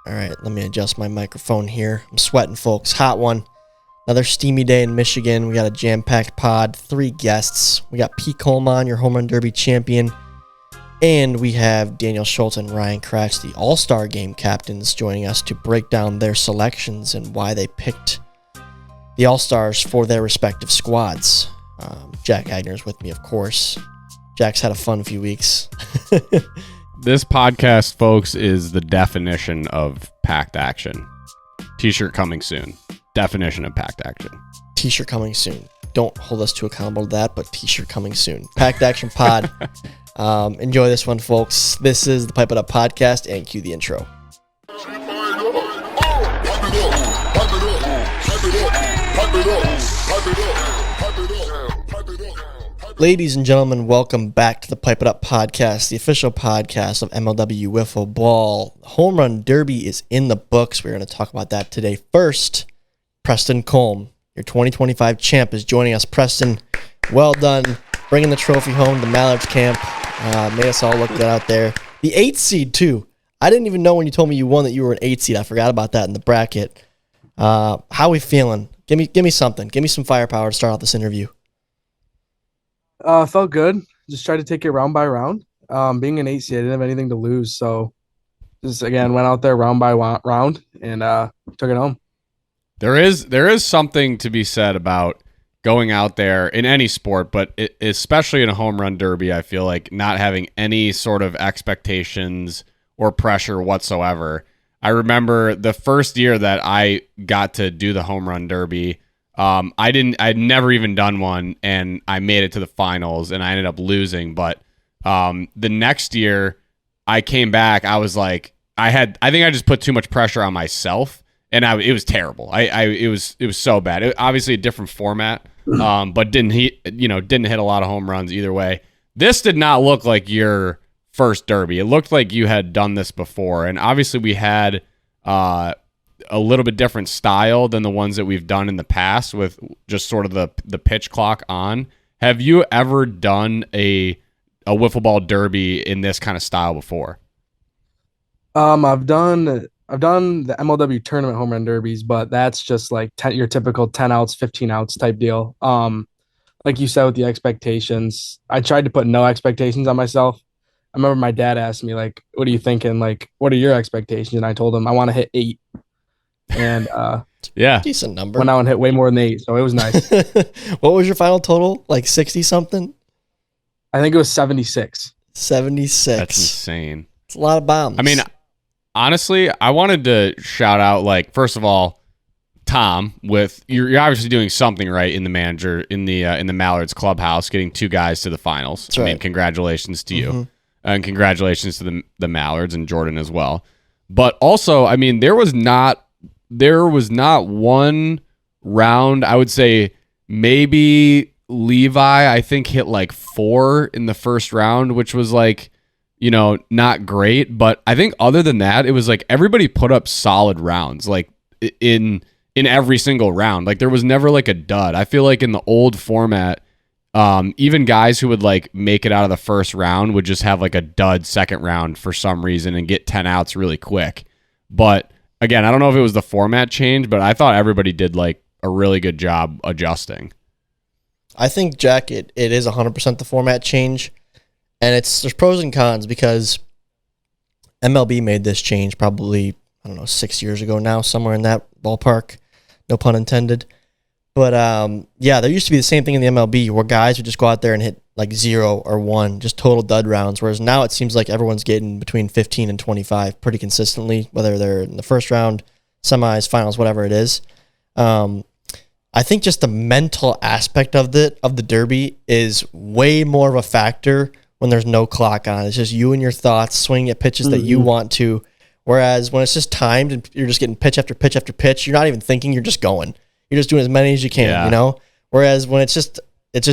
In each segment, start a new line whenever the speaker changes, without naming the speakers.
All right, let me adjust my microphone here. I'm sweating, folks. Hot one. Another steamy day in Michigan. We got a jam-packed pod, 3 guests. We got P. Kolm on, your home run derby champion. And we have Daniel Schultz and Ryan Kracht, the All-Star Game captains, joining us to break down their selections and why they picked the All-Stars for their respective squads. Jack Agner's with me, of course. Jack's had a fun few weeks.
This podcast, folks, is the definition of packed action. T-shirt coming soon. Definition of packed action.
T-shirt coming soon. Don't hold us too accountable to that, but T-shirt coming soon. Packed Action Pod. Enjoy this one, folks. This is the Pipe It Up Podcast, and cue the intro. Ladies and gentlemen, welcome back to the Pipe It Up Podcast, the official podcast of MLW Wiffle Ball. Home Run Derby is in the books. We're going to talk about that today. First, Preston Kolm, your 2025 champ, is joining us. Preston, well done, bringing the trophy home to Mallards Camp. Made us all look good out there. The 8th seed, too. I didn't even know when you told me you won that you were an 8th seed. I forgot about that in the bracket. How are we feeling? Give me something. Give me some firepower to start off this interview.
Felt good. Just tried to take it round by round. Being an 8 seed, I didn't have anything to lose, so just again went out there round by round and took it home.
There is something to be said about going out there in any sport, but especially in a home run derby. I feel like not having any sort of expectations or pressure whatsoever. I remember the first year that I got to do the home run derby. I'd never even done one, and I made it to the finals, and I ended up losing. But the next year, I came back. I was like, I think I just put too much pressure on myself, and it was terrible. It was so bad. Obviously a different format, but didn't hit a lot of home runs either way. This did not look like your first derby. It looked like you had done this before, and obviously we had a little bit different style than the ones that we've done in the past with just sort of the pitch clock on. Have you ever done a wiffle ball derby in this kind of style before?
I've done the MLW tournament home run derbies, but that's just like your typical 10 outs, 15 outs type deal. Like you said, with the expectations, I tried to put no expectations on myself. I remember my dad asked me, like, what are you thinking? Like, what are your expectations? And I told him I want to hit 8. And
yeah,
decent number.
Went out and hit way more than 8, so it was nice.
What was your final total? Like 60 something?
I think it was 76.
76.
That's insane.
It's a lot of bombs.
I mean, honestly, I wanted to shout out, like, first of all, Tom, with you're obviously doing something right in the manager in the Mallards clubhouse, getting 2 guys to the finals.
That's right.
I mean, congratulations to you, and congratulations to the Mallards and Jordan as well. But also, I mean, there was not one round. I would say maybe Levi, I think, hit like 4 in the first round, which was like, not great. But I think other than that, it was like everybody put up solid rounds, like in every single round. Like there was never like a dud. I feel like in the old format, even guys who would like make it out of the first round would just have like a dud second round for some reason and get 10 outs really quick. But again, I don't know if it was the format change, but I thought everybody did like a really good job adjusting.
I think, Jack, it is 100% the format change, and there's pros and cons because MLB made this change probably, 6 years ago now, somewhere in that ballpark, no pun intended. But yeah, there used to be the same thing in the MLB where guys would just go out there and hit like 0 or 1, just total dud rounds, whereas now it seems like everyone's getting between 15 and 25 pretty consistently, whether they're in the first round, semis, finals, whatever it is. I think just the mental aspect of the derby is way more of a factor when there's no clock on. It's just you and your thoughts swinging at pitches that you want to, whereas when it's just timed and you're just getting pitch after pitch after pitch, you're not even thinking, you're just going. You're just doing as many as you can, Whereas when it's just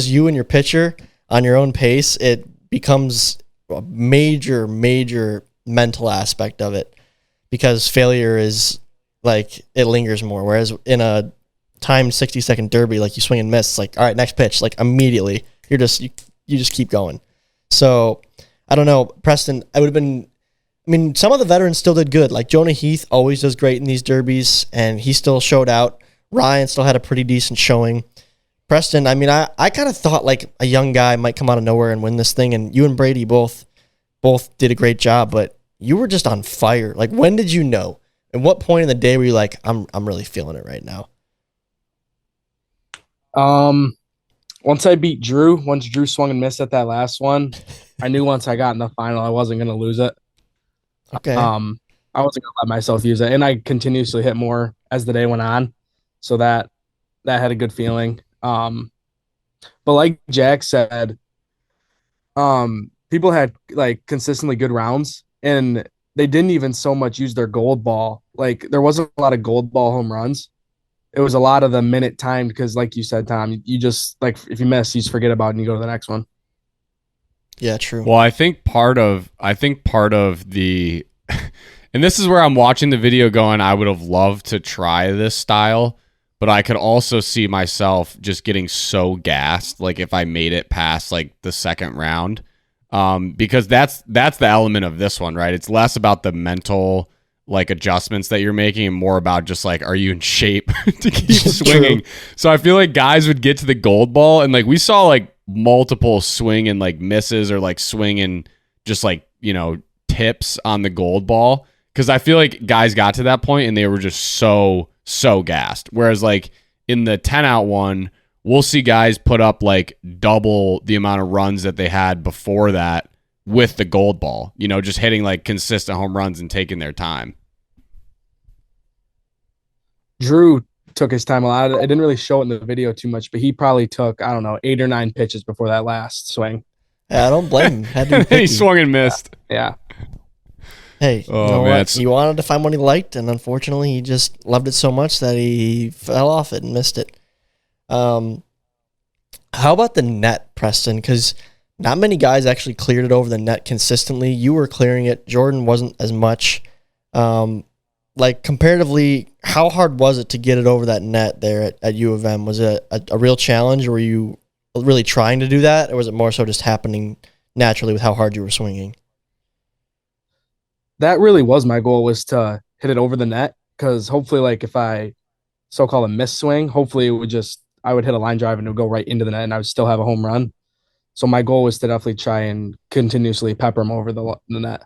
you and your pitcher on your own pace, it becomes a major, major mental aspect of it because failure is like, it lingers more. Whereas in a timed 60-second derby, like you swing and miss, it's like, all right, next pitch, like immediately you just keep going. So I don't know, Preston, I would have been I mean, some of the veterans still did good. Like Jonah Heath always does great in these derbies, and he still showed out. Ryan still had a pretty decent showing. Preston, I mean, I kind of thought like a young guy might come out of nowhere and win this thing, and you and Brady both did a great job, but you were just on fire. Like, when did you know? At what point in the day were you like, I'm really feeling it right now?
Once I beat Drew, once Drew swung and missed at that last one, I knew once I got in the final, I wasn't going to lose it.
Okay.
I wasn't going to let myself use it, and I continuously hit more as the day went on, so that had a good feeling. But like Jack said, people had like consistently good rounds, and they didn't even so much use their gold ball. Like there wasn't a lot of gold ball home runs. It was a lot of the minute timed because, like you said, Tom, you just like if you miss, you just forget about it and you go to the next one.
Yeah, true.
Well, I think part of the and this is where I'm watching the video going, I would have loved to try this style, but I could also see myself just getting so gassed like if I made it past like the second round. Because that's the element of this one, right? It's less about the mental like adjustments that you're making and more about just like, are you in shape to keep swinging? So I feel like guys would get to the gold ball and like we saw like multiple swing and like misses or like swing and just like, you know, tips on the gold ball. Cause I feel like guys got to that point and they were just so gassed. Whereas like in the 10 out one, we'll see guys put up like double the amount of runs that they had before that with the gold ball, you know, just hitting like consistent home runs and taking their time.
Drew took his time a lot. It didn't really show it in the video too much, but he probably took, I don't know, 8 or 9 pitches before that last swing.
Yeah, I don't blame him. Had to be
He
picky.
swung and missed.
Yeah.
Hey,
Oh,
you know
man,
what? He wanted to find what he liked, and unfortunately, he just loved it so much that he fell off it and missed it. How about the net, Preston? Because not many guys actually cleared it over the net consistently. You were clearing it. Jordan wasn't as much. Like, comparatively, how hard was it to get it over that net there at U of M? Was it a real challenge, or were you really trying to do that, or was it more so just happening naturally with how hard you were swinging?
That really was my goal, was to hit it over the net, because hopefully, like, if I so-called a miss swing, hopefully I would hit a line drive and it would go right into the net and I would still have a home run. So my goal was to definitely try and continuously pepper him over the net.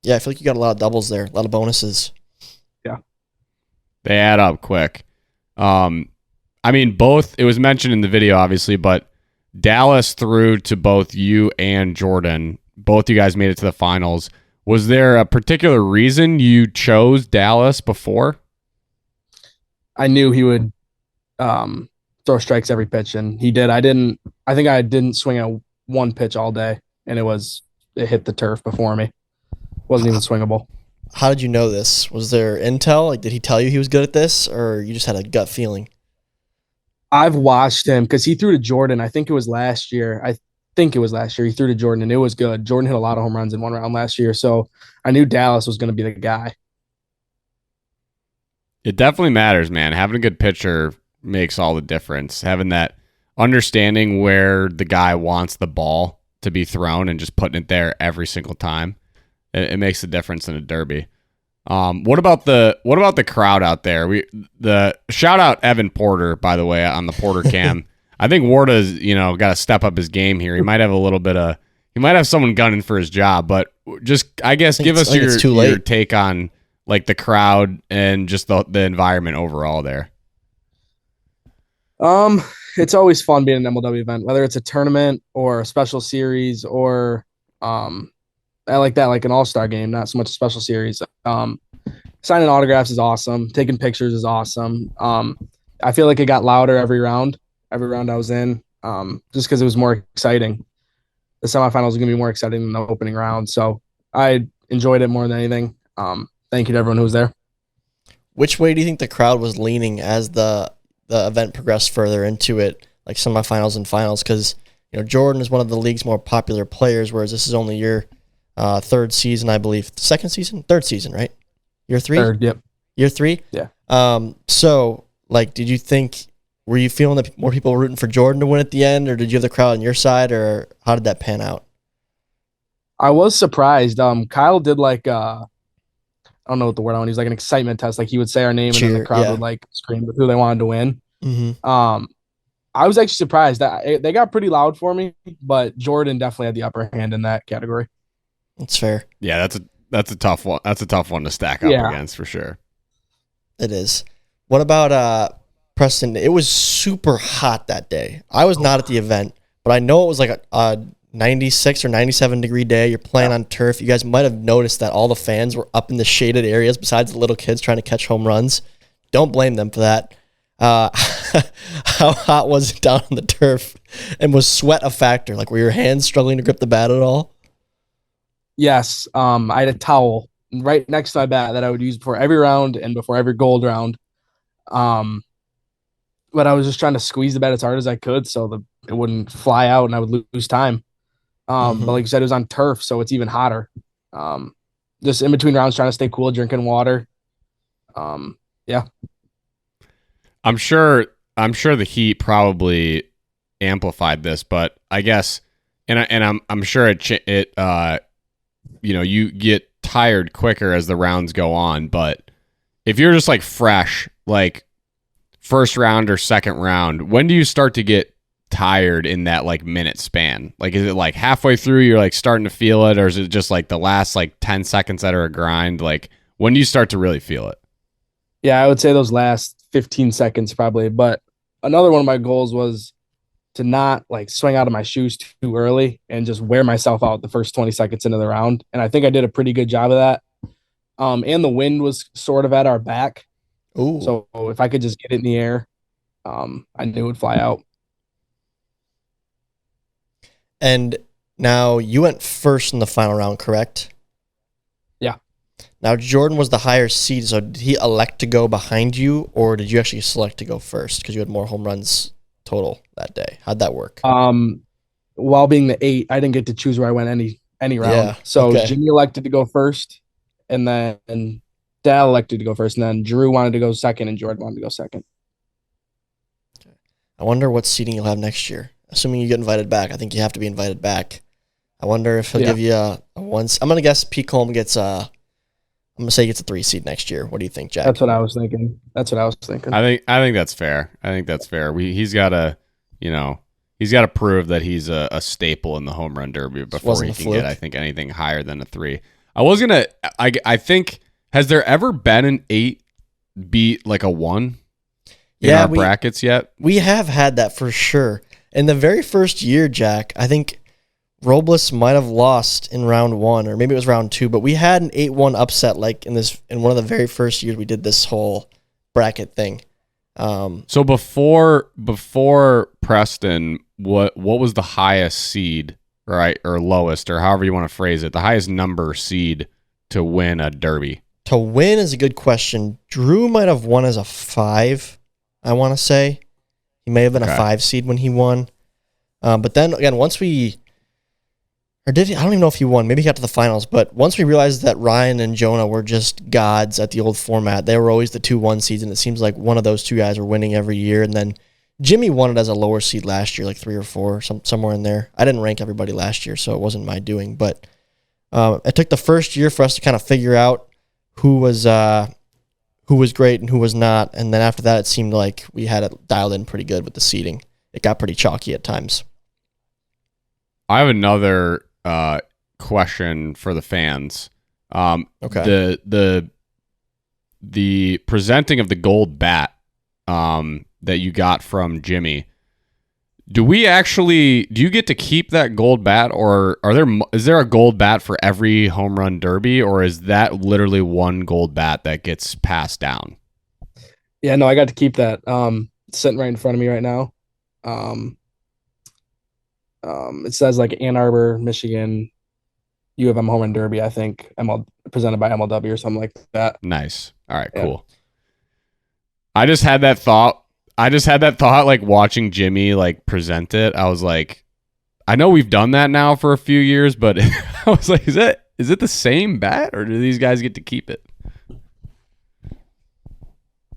Yeah, I feel like you got a lot of doubles there, a lot of bonuses.
Yeah.
They add up quick. I mean, it was mentioned in the video, obviously, but Dallas threw to both you and Jordan. Both you guys made it to the finals. Was there a particular reason you chose Dallas before?
I knew he would throw strikes every pitch, and he did. I think I didn't swing a one pitch all day, and it hit the turf before me. Wasn't even swingable.
How did you know this? Was there intel? Like, did he tell you he was good at this, or you just had a gut feeling?
I've watched him because he threw to Jordan. I think it was last year. He threw to Jordan, and it was good. Jordan hit a lot of home runs in one round last year, so I knew Dallas was going to be the guy.
It definitely matters, man. Having a good pitcher makes all the difference. Having that understanding where the guy wants the ball to be thrown and just putting it there every single time, it makes a difference in a derby. What about the crowd out there? The shout out Evan Porter, by the way, on the Porter cam. I think Warda's, got to step up his game here. He might have someone gunning for his job, but just, I guess, give us your take on like the crowd and just the environment overall there.
It's always fun being an MLW event, whether it's a tournament or a special series or I like that, like an all-star game, not so much a special series. Signing autographs is awesome. Taking pictures is awesome. I feel like it got louder every round I was in, just because it was more exciting. The semifinals are going to be more exciting than the opening round. So I enjoyed it more than anything. Thank you to everyone who was there.
Which way do you think the crowd was leaning as the event progressed further into it, like semifinals and finals? Because Jordan is one of the league's more popular players, whereas this is only your third season, I believe. Third season, right? Year 3?
Third, yep.
Year 3?
Yeah.
So, like, were you feeling that more people were rooting for Jordan to win at the end, or did you have the crowd on your side, or how did that pan out?
I was surprised. Kyle did like I don't know what the word I want to use, like an excitement test. Like he would say our name and then the
Cheer,
crowd
yeah.
would like scream who they wanted to win.
Hmm.
Um, I was actually surprised that they got pretty loud for me, but Jordan definitely had the upper hand in that category.
That's fair.
Yeah, that's a tough one. That's a tough one to stack up
Yeah.
against for sure.
It is. What about Preston? It was super hot that day. I was not at the event, but I know it was like a 96 or 97 degree day. You're playing on turf. You guys might have noticed that all the fans were up in the shaded areas besides the little kids trying to catch home runs. Don't blame them for that. How hot was it down on the turf? And was sweat a factor? Like, were your hands struggling to grip the bat at all?
Yes. I had a towel right next to my bat that I would use before every round and before every gold round. But I was just trying to squeeze the bat as hard as I could so it wouldn't fly out and I would lose time. But like you said, it was on turf, so it's even hotter. Just in between rounds, trying to stay cool, drinking water. Yeah.
I'm sure the heat probably amplified this, but I guess, I'm sure you get tired quicker as the rounds go on. But if you're just like fresh, like first round or second round, when do you start to get tired in that like minute span? Like, is it like halfway through you're like starting to feel it, or is it just like the last like 10 seconds that are a grind? Like, when do you start to really feel it?
Yeah, I would say those last 15 seconds probably. But another one of my goals was to not like swing out of my shoes too early and just wear myself out the first 20 seconds into the round. And I think I did a pretty good job of that. And the wind was sort of at our back.
Ooh.
So if I could just get it in the air, I knew it would fly out.
And now you went first in the final round, correct?
Yeah.
Now Jordan was the higher seed, so did he elect to go behind you, or did you actually select to go first because you had more home runs total that day? How'd that work?
While being the 8, I didn't get to choose where I went any round.
Yeah,
So
okay.
Jimmy elected to go first, and then Dal elected to go first, and then Drew wanted to go second, and Jordan wanted to go second.
I wonder what seeding you'll have next year. Assuming you get invited back, I think you have to be invited back. I wonder if he'll give you a once. I'm gonna guess P. Kolm gets I'm gonna say he gets a 3 seed next year. What do you think, Jack?
That's what I was thinking.
I think that's fair. He's got to prove that he's a staple in the home run derby before he can get, I think, anything higher than a 3. I think, has there ever been an 8 beat like a 1 in our brackets yet?
We have had that for sure. In the very first year, Jack, I think Robles might have lost in round 1, or maybe it was round 2, but we had an 8-1 upset like in one of the very first years we did this whole bracket thing.
So before Preston, what was the highest seed, right, or lowest, or however you want to phrase it, the highest number seed to win a derby?
To win is a good question. Drew might have won as a 5, I want to say. He may have been a 5 seed when he won. But then, again, I don't even know if he won. Maybe he got to the finals. But once we realized that Ryan and Jonah were just gods at the old format, they were always the 2-1 seeds, and it seems like one of those two guys were winning every year. And then Jimmy won it as a lower seed last year, like 3 or 4, somewhere in there. I didn't rank everybody last year, so it wasn't my doing. But it took the first year for us to kind of figure out who was great and who was not. And then after that, it seemed like we had it dialed in pretty good with the seeding. It got pretty chalky at times.
I have another question for the fans.
Okay.
The presenting of the gold bat that you got from Jimmy. Do you get to keep that gold bat, or is there a gold bat for every home run derby, or is that literally one gold bat that gets passed down?
Yeah, no, I got to keep that. It's sitting right in front of me right now. It says like Ann Arbor, Michigan, U of M home run derby, I think, presented by MLW or something like that.
Nice. All right, cool. I just had that thought like watching Jimmy like present it. I was like, I know we've done that now for a few years, but I was like, is it the same bat, or do these guys get to keep it?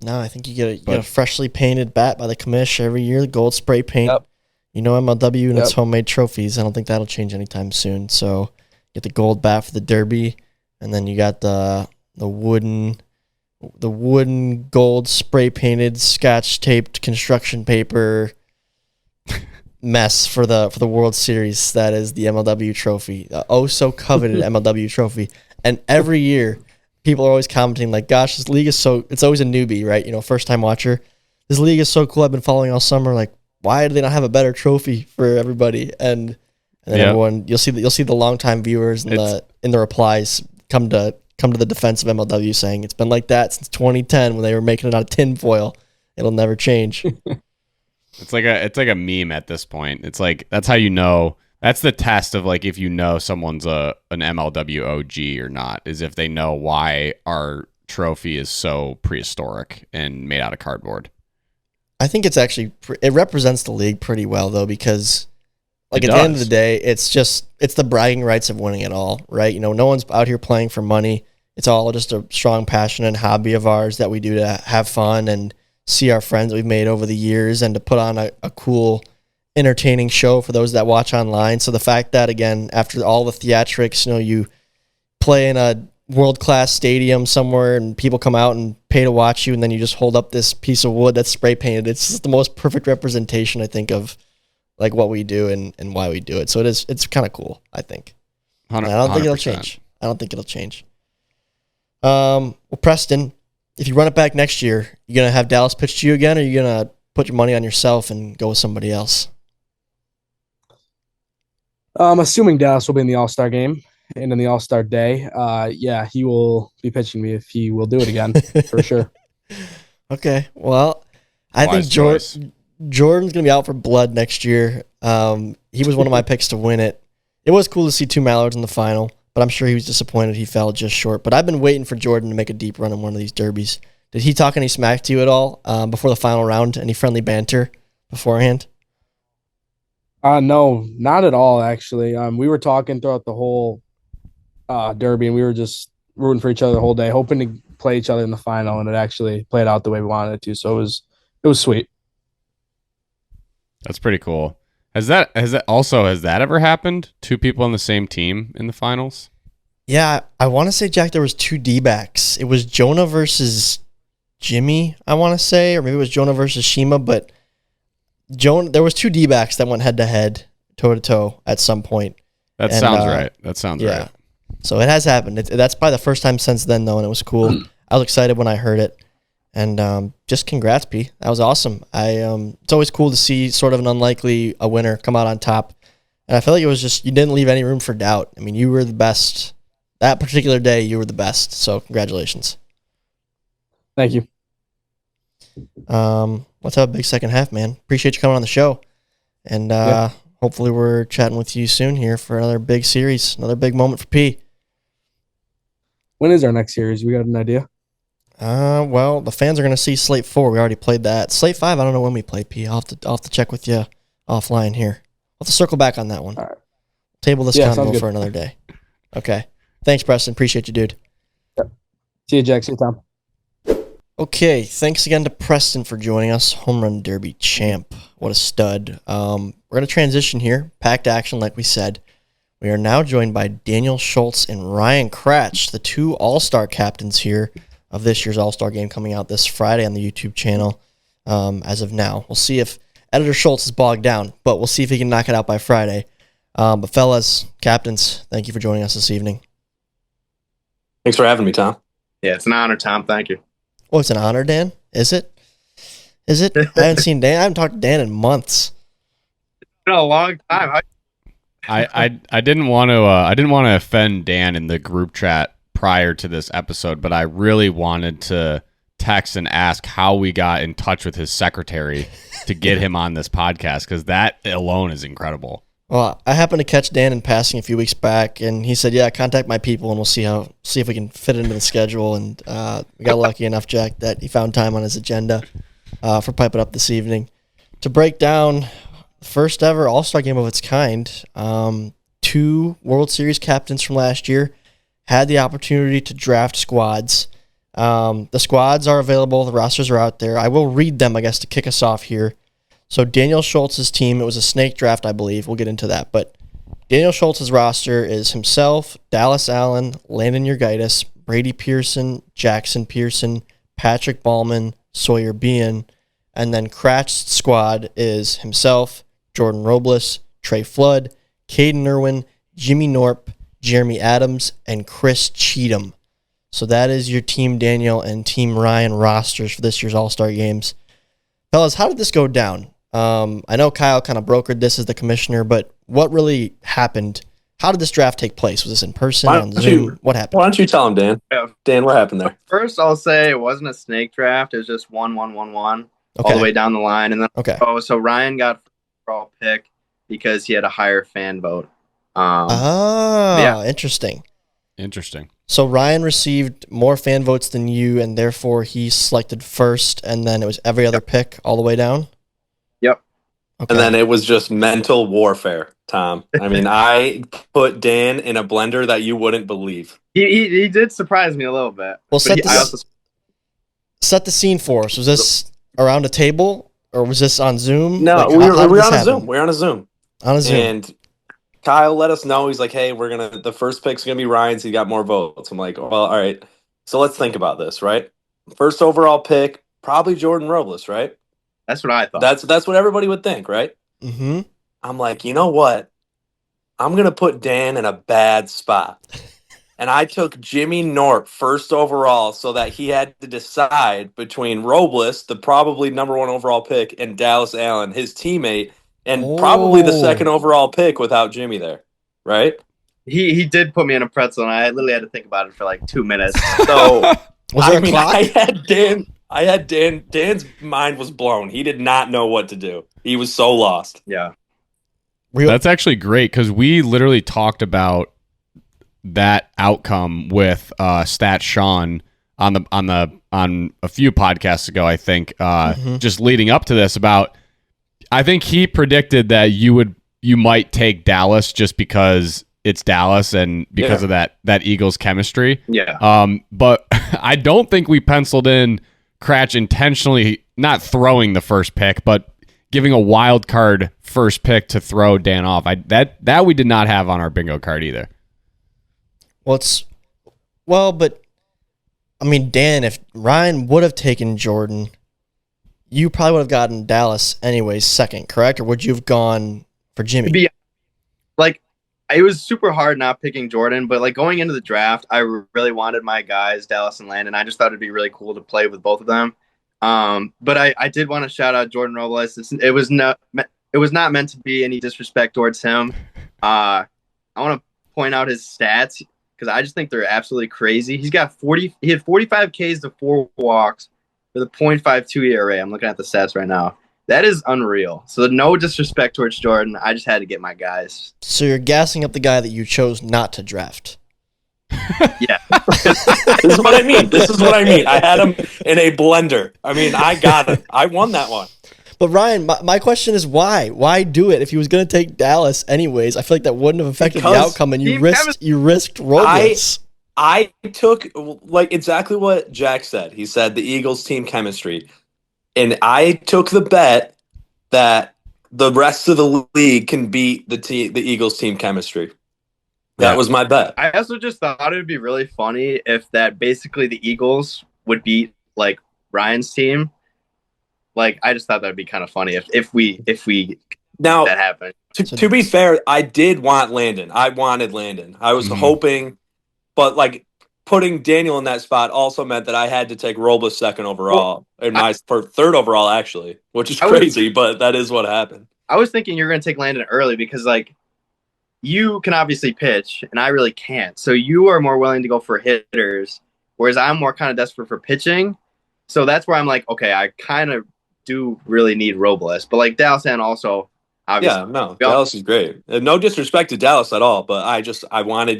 No, I think you get a freshly painted bat by the commish every year, the gold spray paint. Yep. You know MLW and its homemade trophies. I don't think that'll change anytime soon. So get the gold bat for the Derby, and then you got the wooden gold spray painted Scotch taped construction paper mess for the World Series. That is the MLW trophy, the so coveted MLW trophy. And every year, people are always commenting like, "Gosh, this league is so." It's always a newbie, right? First time watcher. This league is so cool. I've been following all summer. Like, why do they not have a better trophy for everybody? And then everyone, you'll see the longtime viewers in the replies come to the defense of MLW saying it's been like that since 2010 when they were making it out of tin foil. It'll never change.
It's like a meme at this point. It's like that's how you know. That's the test of like if you know someone's an MLW OG or not, is if they know why our trophy is so prehistoric and made out of cardboard.
I think it's actually it represents the league pretty well though, because like at the end of the day, it's the bragging rights of winning it all, right? No one's out here playing for money. It's all just a strong passion and hobby of ours that we do to have fun and see our friends that we've made over the years and to put on a cool, entertaining show for those that watch online. So the fact that, again, after all the theatrics, you play in a world-class stadium somewhere and people come out and pay to watch you, and then you just hold up this piece of wood that's spray painted. It's just the most perfect representation, I think, of like what we do and why we do it. So it's kind of cool, I think. And I don't think it'll change. I don't think it'll change. Well, Preston, if you run it back next year, you going to have Dallas pitch to you again, or are you going to put your money on yourself and go with somebody else?
Assuming Dallas will be in the All-Star game and in the All-Star day, he will be pitching me if he will do it again, for sure.
Okay, well, I think Jordan's going to be out for blood next year. He was one of my picks to win it. It was cool to see two Mallards in the final, but I'm sure he was disappointed he fell just short. But I've been waiting for Jordan to make a deep run in one of these derbies. Did he talk any smack to you at all before the final round? Any friendly banter beforehand?
No, not at all, actually. We were talking throughout the whole derby, and we were just rooting for each other the whole day, hoping to play each other in the final, and it actually played out the way we wanted it to. So it was sweet.
That's pretty cool. Has that ever happened? Two people on the same team in the finals?
Yeah, I want to say, Jack, there was two D-backs. It was Jonah versus Jimmy, I want to say, or maybe it was Jonah versus Shima, but there was two D-backs that went head-to-head, toe-to-toe at some point.
That sounds right. That sounds right.
So it has happened. That's probably the first time since then, though, and it was cool. I was excited when I heard it. And just congrats, P. That was awesome. It's always cool to see sort of an unlikely winner come out on top. And I feel like it was just, you didn't leave any room for doubt. I mean, you were the best. That particular day, you were the best. So congratulations.
Thank you.
Let's have a big second half, man. Appreciate you coming on the show. And hopefully we're chatting with you soon here for another big series, another big moment for P.
When is our next series? We got an idea?
Well, the fans are going to see Slate 4. We already played that. Slate 5, I don't know when we play, P. I'll have to check with you offline here. I'll have to circle back on that one.
All right.
Table this convo for another day. Okay. Thanks, Preston. Appreciate you, dude.
Yep. See you, Jack. See you, Tom.
Okay. Thanks again to Preston for joining us. Home Run Derby champ. What a stud. We're going to transition here. Packed action, like we said. We are now joined by Daniel Schultz and Ryan Kracht, the two all-star captains here of this year's All-Star game coming out this Friday on the YouTube channel as of now. We'll see if Editor Schultz is bogged down, but we'll see if he can knock it out by Friday. But fellas, captains, thank you for joining us this evening.
Thanks for having me, Tom.
Yeah, it's an honor, Tom. Thank you.
Oh, it's an honor, Dan? Is it? I haven't seen Dan. I haven't talked to Dan in months.
It's been a long time.
I didn't want to offend Dan in the group chat prior to this episode, but I really wanted to text and ask how we got in touch with his secretary to get him on this podcast, because that alone is incredible.
Well, I happened to catch Dan in passing a few weeks back, and he said, "Yeah, contact my people, and we'll see if we can fit it into the schedule." And we got lucky enough, Jack, that he found time on his agenda for Pipe It Up this evening to break down the first ever All-Star game of its kind. Two World Series captains from last year had the opportunity to draft squads. The squads are available. The rosters are out there. I will read them, I guess, to kick us off here. So Daniel Schultz's team, it was a snake draft, I believe. We'll get into that. But Daniel Schultz's roster is himself, Dallas Allen, Landon Urgitis, Brady Pearson, Jackson Pearson, Patrick Ballman, Sawyer Bean, and then Kracht's squad is himself, Jordan Robles, Trey Flood, Caden Irwin, Jimmy Norp, Jeremy Adams, and Chris Cheatham. So that is your Team Daniel and Team Ryan rosters for this year's All-Star Games. Fellas, how did this go down? I know Kyle kind of brokered this as the commissioner, but what really happened? How did this draft take place? Was this in person, on Zoom? What happened?
Why don't you tell him, Dan?
Yeah.
Dan, what happened there?
First, I'll say it wasn't a snake draft. It was just 1-1-1-1 all the way down the line. And then so Ryan got first overall pick because he had a higher fan vote.
Interesting.
Interesting.
So Ryan received more fan votes than you, and therefore he selected first, and then it was every other pick all the way down?
Yep.
Okay.
And then it was just mental warfare, Tom. I mean, I put Dan in a blender that you wouldn't believe.
He did surprise me a little bit.
Well, set the scene for us. Was this around a table, or was this on Zoom?
No,
Like,
we
how
were
did this
on a
happen?
Zoom. We're on a Zoom.
On a Zoom.
And Kyle let us know. He's like, hey, the first pick's going to be Ryan's. He got more votes. I'm like, well, all right. So let's think about this, right? First overall pick, probably Jordan Robles, right?
That's what I thought.
That's what everybody would think, right?
Mm-hmm.
I'm like, you know what? I'm going to put Dan in a bad spot. And I took Jimmy Norp first overall so that he had to decide between Robles, the probably number 1 overall pick, and Dallas Allen, his teammate, and probably the second overall pick without Jimmy there, right?
He did put me in a pretzel, and I literally had to think about it for like 2 minutes.
So
Was there a clock?
I had Dan. Dan's mind was blown. He did not know what to do. He was so lost.
Yeah.
That's actually great because we literally talked about that outcome with Stat Sean on a few podcasts ago, I think, just leading up to this about. I think he predicted that you might take Dallas just because it's Dallas and because of that Eagles chemistry.
Yeah.
But I don't think we penciled in Kracht intentionally not throwing the first pick, but giving a wild card first pick to throw Dan off. That we did not have on our bingo card either.
But I mean, Dan, if Ryan would have taken Jordan, you probably would have gotten Dallas anyways second, correct? Or would you have gone for Jimmy?
It was super hard not picking Jordan, but like going into the draft, I really wanted my guys, Dallas and Landon. I just thought it'd be really cool to play with both of them. But I did want to shout out Jordan Robles. It was not meant to be any disrespect towards him. I want to point out his stats because I just think they're absolutely crazy. He had 45 Ks to 4 walks with a .52 ERA. I'm looking at the stats right now. That is unreal. So no disrespect towards Jordan. I just had to get my guys.
So you're gassing up the guy that you chose not to draft.
Yeah.
This is what I mean. I had him in a blender. I mean, I got him. I won that one.
But Ryan, my question is why? Why do it if he was going to take Dallas anyways? I feel like that wouldn't have affected the outcome, and you risked Robles.
I took like exactly what Jack said. He said the Eagles team chemistry. And I took the bet that the rest of the league can beat the Eagles team chemistry. That was my bet.
I also just thought it would be really funny if that basically the Eagles would beat like Ryan's team. Like I just thought that would be kind of funny if we
now
that happened.
To be fair, I did want Landon. I wanted Landon. I was hoping, but like putting Daniel in that spot also meant that I had to take Robles second overall and my third overall actually, which is crazy, but that is what happened.
I was thinking you were going to take Landon early because like you can obviously pitch and I really can't. So you are more willing to go for hitters, whereas I'm more kind of desperate for pitching. So that's where I'm like, okay, I kind of do really need Robles, but like Dallas and also obviously.
Yeah, no, Dallas is great. No disrespect to Dallas at all, but I wanted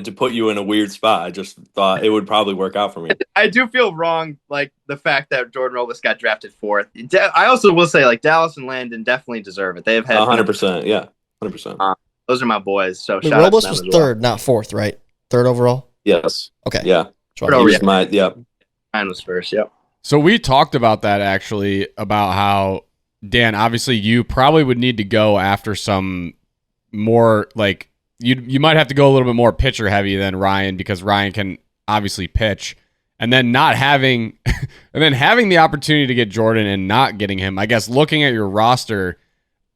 to put you in a weird spot. I just thought it would probably work out for me.
I do feel wrong, like the fact that Jordan Robles got drafted 4th. I also will say, like Dallas and Landon definitely deserve it. They have had
100%. Yeah, 100%.
Those are my boys. So
shout Robles out to them was 3rd, not 4th, right? 3rd overall.
Yes.
Okay.
Yeah.
Mine was 1st. Yep.
So we talked about that actually, about how Dan, obviously you probably would need to go after some more like you might have to go a little bit more pitcher heavy than Ryan because Ryan can obviously pitch, and then not having and then having the opportunity to get Jordan and not getting him. I guess looking at your roster,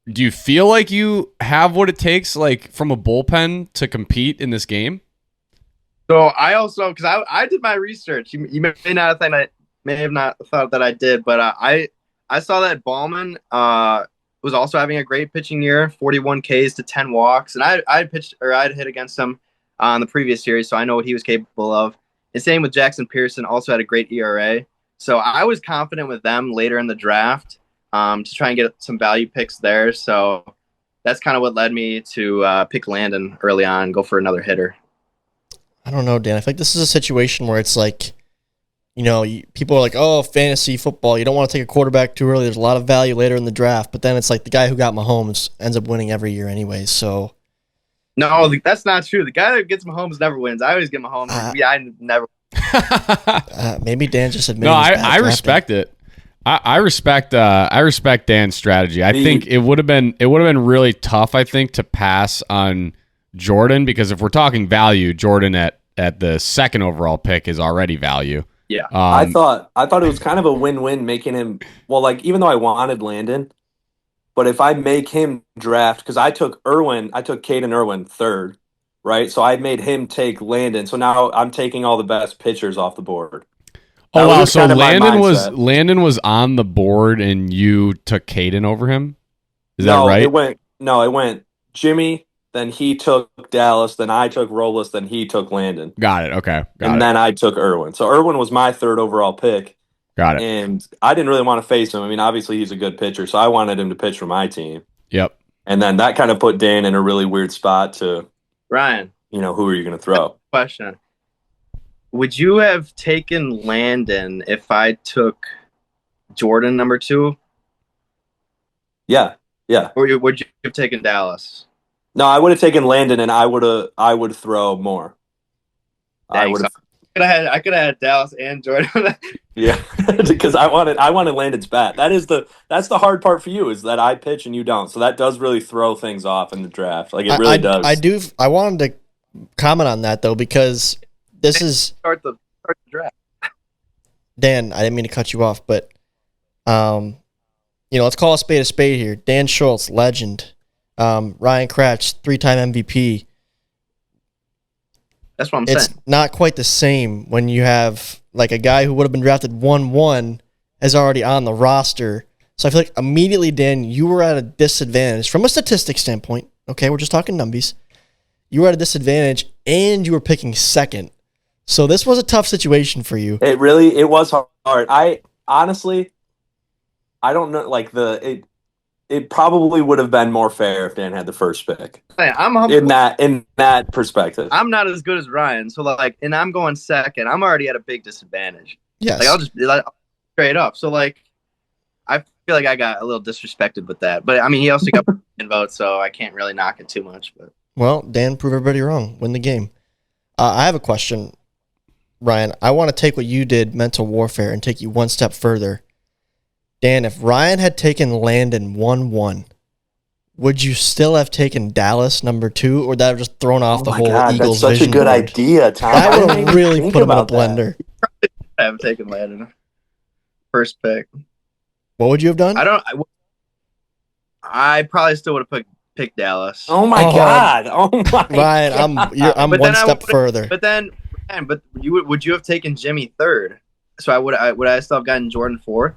do you feel like you have what it takes, like from a bullpen, to compete in this game?
So I also, because I did my research. You may not think I may have not thought that I did, but I saw that Ballman was also having a great pitching year, 41 Ks to 10 walks, and I'd hit against him on the previous series, so I know what he was capable of. And same with Jackson Pearson, also had a great ERA. So I was confident with them later in the draft to try and get some value picks there. So that's kind of what led me to pick Landon early on and go for another hitter.
I don't know, Dan. I think this is a situation where it's like, people are like, oh, fantasy football, you don't want to take a quarterback too early. There's a lot of value later in the draft. But then it's like the guy who got Mahomes ends up winning every year anyway. So
no, that's not true. The guy that gets Mahomes never wins. I always get Mahomes. I never.
Maybe Dan just admitted.
No, I respect it. I respect Dan's strategy. I think it would have been really tough, I think, to pass on Jordan, because if we're talking value, Jordan at the second overall pick is already value.
Yeah.
I thought it was kind of a win-win making him, well, like, even though I wanted Landon, but if I make him draft, because I took Caden Irwin third, right? So I made him take Landon. So now I'm taking all the best pitchers off the board.
Oh wow! So Landon was on the board, and you took Caden over him. Is that right?
It went Jimmy, then he took Dallas, then I took Robles, then he took Landon.
Got it. Okay.
Then I took Irwin. So Irwin was my third overall pick.
Got it.
And I didn't really want to face him. I mean, obviously he's a good pitcher, so I wanted him to pitch for my team.
Yep.
And then that kind of put Dan in a really weird spot to,
Ryan,
who are you going to throw?
Question. Would you have taken Landon if I took Jordan number 2?
Yeah.
Or would you have taken Dallas?
No, I would have taken Landon, and I would throw more.
I would have. I could have had Dallas and Jordan.
Yeah, because I wanted Landon's bat. That's the hard part for you, is that I pitch and you don't. So that does really throw things off in the draft. Like, it really does.
I wanted to comment on that though, because this is
start the draft.
Dan, I didn't mean to cut you off, but let's call a spade here. Dan Schultz, legend. Ryan Kracht, 3-time MVP.
That's what I'm saying.
It's not quite the same when you have like a guy who would have been drafted 1-1 is already on the roster. So I feel like immediately, Dan, you were at a disadvantage from a statistics standpoint. Okay, we're just talking numbies. You were at a disadvantage, and you were picking second. So this was a tough situation for you.
It was hard. I honestly, I don't know. Like it probably would have been more fair if Dan had the first pick.
I'm humble.
In that perspective.
I'm not as good as Ryan, so and I'm going second. I'm already at a big disadvantage.
Yes.
Like, I'll just straight up. So I feel like I got a little disrespected with that. But I mean, he also got votes, so I can't really knock it too much. But
well, Dan, prove everybody wrong. Win the game. I have a question, Ryan. I want to take what you did, mental warfare, and take you one step further. Dan, if Ryan had taken Landon 1-1, would you still have taken Dallas number 2, or would that have just thrown off the whole Eagles
that's such
vision
a good
board?
idea, Tom.
That would have really put him in a blender.
I have taken Landon first pick.
What would you have done?
I probably still would have picked Dallas.
Oh my God! Oh my
Ryan,
God.
I'm one step further.
But would you have taken Jimmy third? So would I still have gotten Jordan 4th?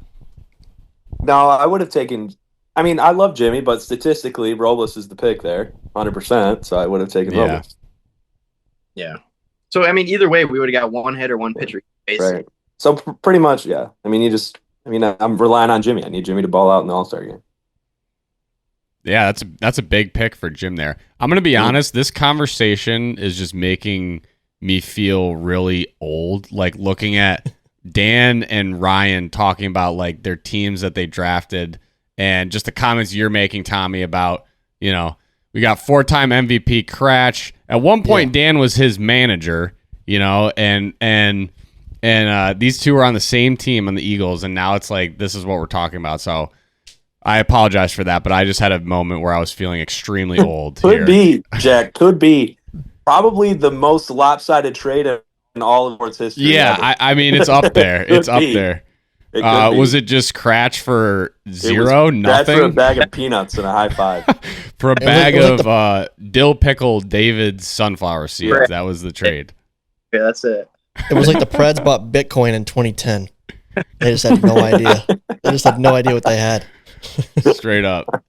No, I would have taken. I mean, I love Jimmy, but statistically, Robles is the pick there, 100%. So I would have taken Robles.
Yeah. So I mean, either way, we would have got one hitter, one pitcher. Basically.
Right. So pretty much, yeah. I mean, I'm relying on Jimmy. I need Jimmy to ball out in the All-Star game.
Yeah, that's a big pick for Jim there. I'm going to be honest, this conversation is just making me feel really old, like looking at Dan and Ryan talking about like their teams that they drafted, and just the comments you're making, Tommy, about, we got 4-time MVP Kracht. At one point, Dan was his manager, and these two were on the same team on the Eagles, and now it's like this is what we're talking about. So I apologize for that, but I just had a moment where I was feeling extremely old.
Could be, Jack. Could be probably the most lopsided trade in all of sports history.
Yeah, I mean, it's up there. It's up there.
It could be.
Was it just Cratch for zero? Nothing?
Cratch for a bag of peanuts and a high five.
For a bag of dill pickle David's sunflower seeds. Right. That was the trade.
Yeah, that's it.
It was like the Preds bought Bitcoin in 2010. They just had no idea. They just had no idea what they had.
Straight up.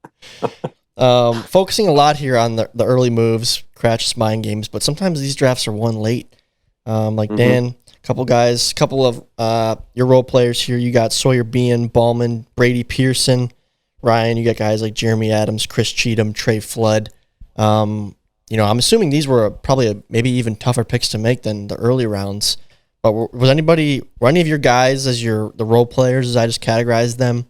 Focusing a lot here on the early moves, Cratch's mind games, but sometimes these drafts are won late. Dan, couple of your role players here. You got Sawyer Bean, Ballman, Brady Pearson. Ryan, you got guys like Jeremy Adams, Chris Cheatham, Trey Flood. I'm assuming these were probably maybe even tougher picks to make than the early rounds. But were any of your guys as the role players, as I just categorized them,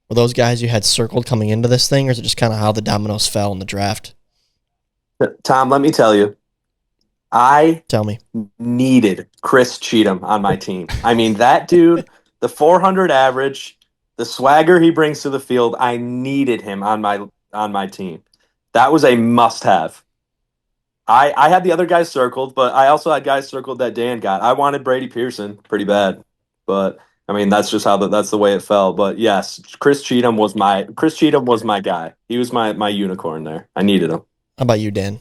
were those guys you had circled coming into this thing, or is it just kind of how the dominoes fell in the draft?
Tom, let me tell you. I needed Chris Cheatham on my team. I mean, that dude, the 400 average, the swagger he brings to the field, I needed him on my team. That was a must-have. I had the other guys circled, but I also had guys circled that Dan got. I wanted Brady Pearson pretty bad, but I mean that's just that's the way it fell. But yes, Chris Cheatham was my guy. He was my unicorn there. I needed him.
How about you, Dan?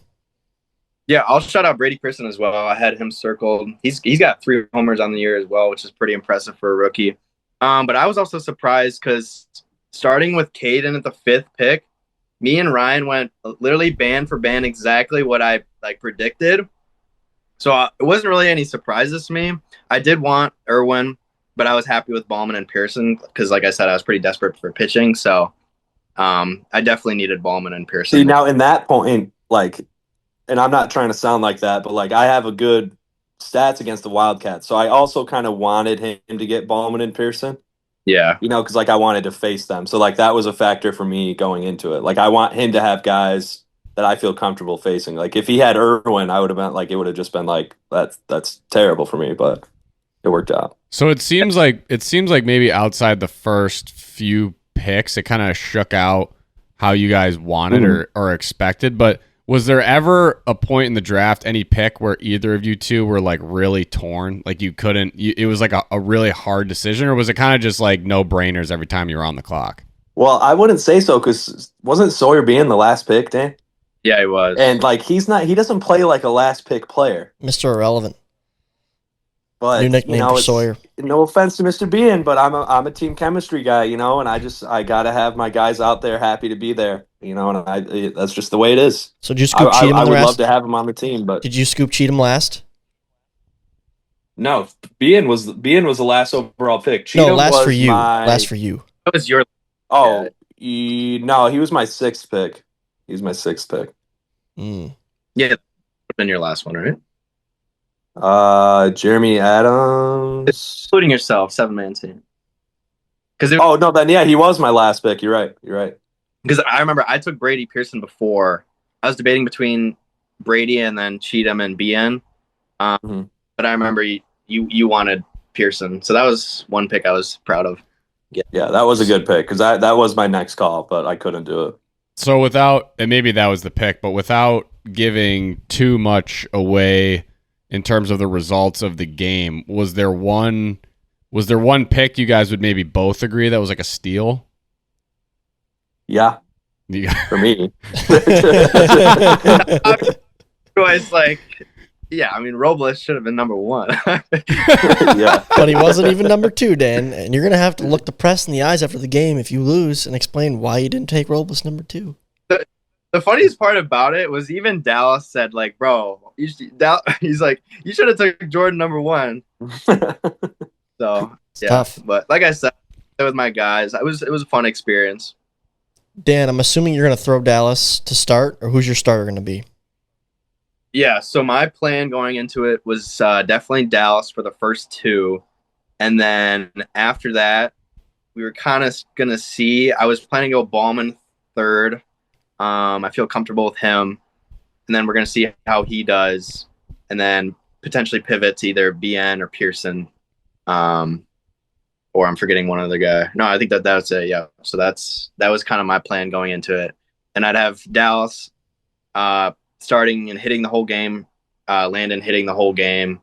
Yeah, I'll shout out Brady Pearson as well. I had him circled. He's got 3 homers on the year as well, which is pretty impressive for a rookie. But I was also surprised because starting with Caden at the 5th pick, me and Ryan went literally band for band exactly what I predicted. So it wasn't really any surprises to me. I did want Irwin, but I was happy with Ballman and Pearson because, like I said, I was pretty desperate for pitching. So I definitely needed Ballman and Pearson.
See, now in that point, and I'm not trying to sound like that, but I have a good stats against the Wildcats. So I also kind of wanted him to get Ballman and Pearson.
Yeah.
Because I wanted to face them. So that was a factor for me going into it. I want him to have guys that I feel comfortable facing. If he had Irwin, I would have been it would have just been that's terrible for me, but it worked out.
So it seems like maybe outside the first few picks, it kind of shook out how you guys wanted or expected, but was there ever a point in the draft, any pick where either of you two were really torn? You couldn't, it was a really hard decision, or was it kind of just no brainers every time you were on the clock?
Well, I wouldn't say so because wasn't Sawyer being the last pick, Dan?
Yeah, he was.
And he doesn't play like a last pick player.
Mr. Irrelevant.
But
new nickname for Sawyer.
No offense to Mr. Bean, but I'm a team chemistry guy, and I gotta have my guys out there happy to be there, and that's just the way it is.
So did you scoop Cheatham?
I would love to have him on the team, but
did you scoop Cheatham last?
No, Bean was the last overall pick. Cheatham
last for you. Last for you.
That was your.
Oh, no, he was my 6th pick. He was my 6th pick.
Yeah, would have been your last one, right?
Jeremy Adams,
including yourself, 7-man team.
He was my last pick. You're right.
Because I remember I took Brady Pearson before. I was debating between Brady and then Cheatham and BN. But I remember you wanted Pearson, so that was one pick I was proud of.
Yeah, that was a good pick because that was my next call, but I couldn't do it.
So and maybe that was the pick, but without giving too much away in terms of the results of the game, was there one pick you guys would maybe both agree that was a steal?
Yeah. For me.
Yeah, I mean, Robles should have been number 1.
Yeah.
But he wasn't even number 2, Dan. And you're going to have to look the press in the eyes after the game if you lose and explain why you didn't take Robles number 2.
The funniest part about it was even Dallas said, bro, he's like, you should have took Jordan number 1. So,
it's tough.
But like I said, it was my guys. It was a fun experience.
Dan, I'm assuming you're going to throw Dallas to start, or who's your starter going to be?
Yeah, so my plan going into it was definitely Dallas for the first 2. And then after that, we were kind of going to see. I was planning to go Ballman 3rd. I feel comfortable with him. And then we're going to see how he does. And then potentially pivot to either BN or Pearson. or I'm forgetting one other guy. No, I think that's it. Yeah. So that was kind of my plan going into it. And I'd have Dallas starting and hitting the whole game, Landon hitting the whole game,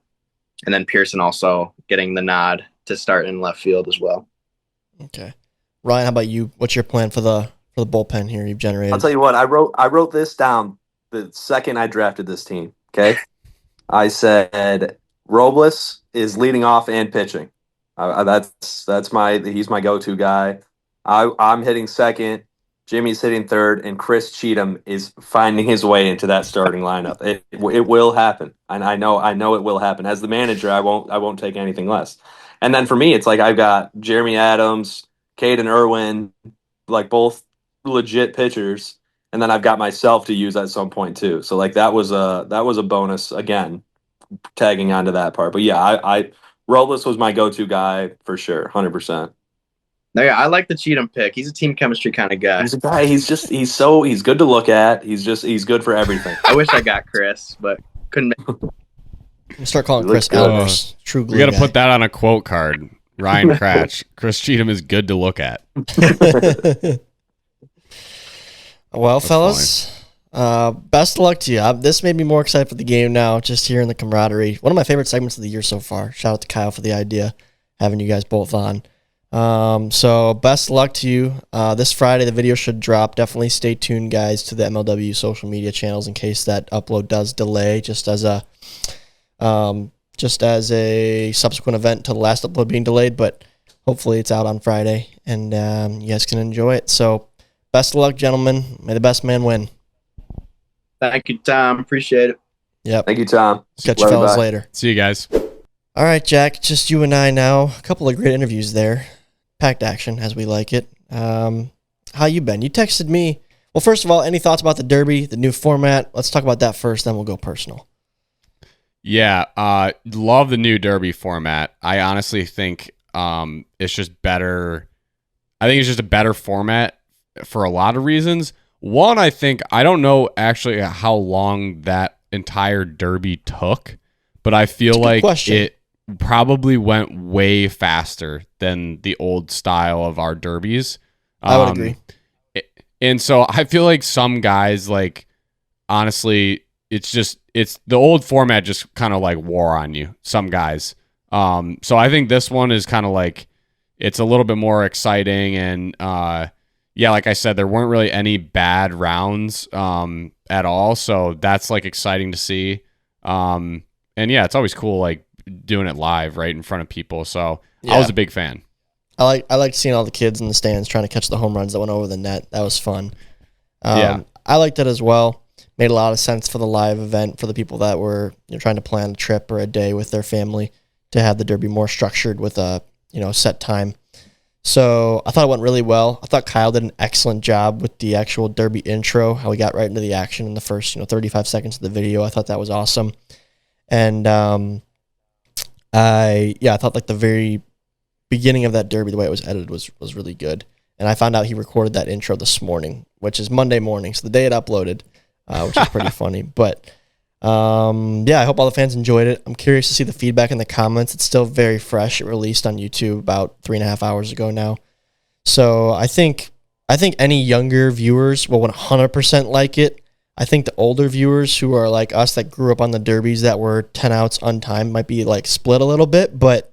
and then Pearson also getting the nod to start in left field as well.
Okay. Ryan, how about you? What's your plan for the bullpen here you've generated?
I'll tell you what, I wrote this down the second I drafted this team. Okay. I said Robles is leading off and pitching. He's my go-to guy. I'm hitting second. Jimmy's hitting third, and Chris Cheatham is finding his way into that starting lineup. It will happen, and I know it will happen. As the manager, I won't take anything less. And then for me, it's like I've got Jeremy Adams, Caden Irwin, like both legit pitchers, and then I've got myself to use at some point too. So like that was a bonus again, tagging onto that part. But yeah, I Robles was my go-to guy for sure, 100%.
No, yeah, I like the Cheatham pick. He's a team chemistry kind of guy.
He's a guy. He's good to look at. He's good for everything.
I wish I got Chris, but couldn't.
We'll start calling Chris Albers. True glue
We got to
guy.
put that on a quote card. Ryan Kracht. Chris Cheatham is good to look at.
Well,
That's
fellas, best of luck to you. This made me more excited for the game now, just hearing the camaraderie. One of my favorite segments of the year so far. Shout out to Kyle for the idea, having you guys both on. So best of luck to you. This Friday, the video should drop. Definitely stay tuned, guys, to the MLW social media channels in case that upload does delay, just as a subsequent event to the last upload being delayed, but hopefully it's out on Friday and you guys can enjoy it. So best of luck, gentlemen. May the best man win.
Thank you, Tom. Appreciate it.
Yep.
Thank you, Tom.
Catch you fellas later.
See you guys.
All right, Jack, just you and I now. A couple of great interviews there. Packed action, as we like it. How you been? You texted me. Well, first of all, any thoughts about the Derby, the new format? Let's talk about that first, then we'll go personal.
Yeah, love the new Derby format. I honestly think it's just better. I think it's just a better format for a lot of reasons. One, I don't know actually how long that entire Derby took, but I feel like it probably went way faster than the old style of our derbies.
I would agree.
And so I feel like some guys, like, honestly, it's the old format just kind of like wore on you, some guys. So I think this one is kind of like, it's a little bit more exciting. And yeah, like I said, there weren't really any bad rounds at all. So that's like exciting to see. And yeah, it's always cool, like, doing it live right in front of people. So yeah. I was a big fan.
I liked seeing all the kids in the stands trying to catch the home runs that went over the net. That was fun.
Yeah.
I liked it as well. Made a lot of sense for the live event for the people that were trying to plan a trip or a day with their family to have the Derby more structured with a set time. So I thought it went really well. I thought Kyle did an excellent job with the actual Derby intro, how he got right into the action in the first 35 seconds of the video. I thought that was awesome. And I thought like the very beginning of that Derby, the way it was edited was really good. And I found out he recorded that intro this morning, which is Monday morning, so the day it uploaded, which is pretty funny. But yeah, I hope all the fans enjoyed it. I'm curious to see the feedback in the comments. It's still very fresh. It released on YouTube about 3.5 hours ago now. So I think any younger viewers will 100% like it. I think the older viewers who are like us that grew up on the derbies that were 10 outs untimed might be like split a little bit, but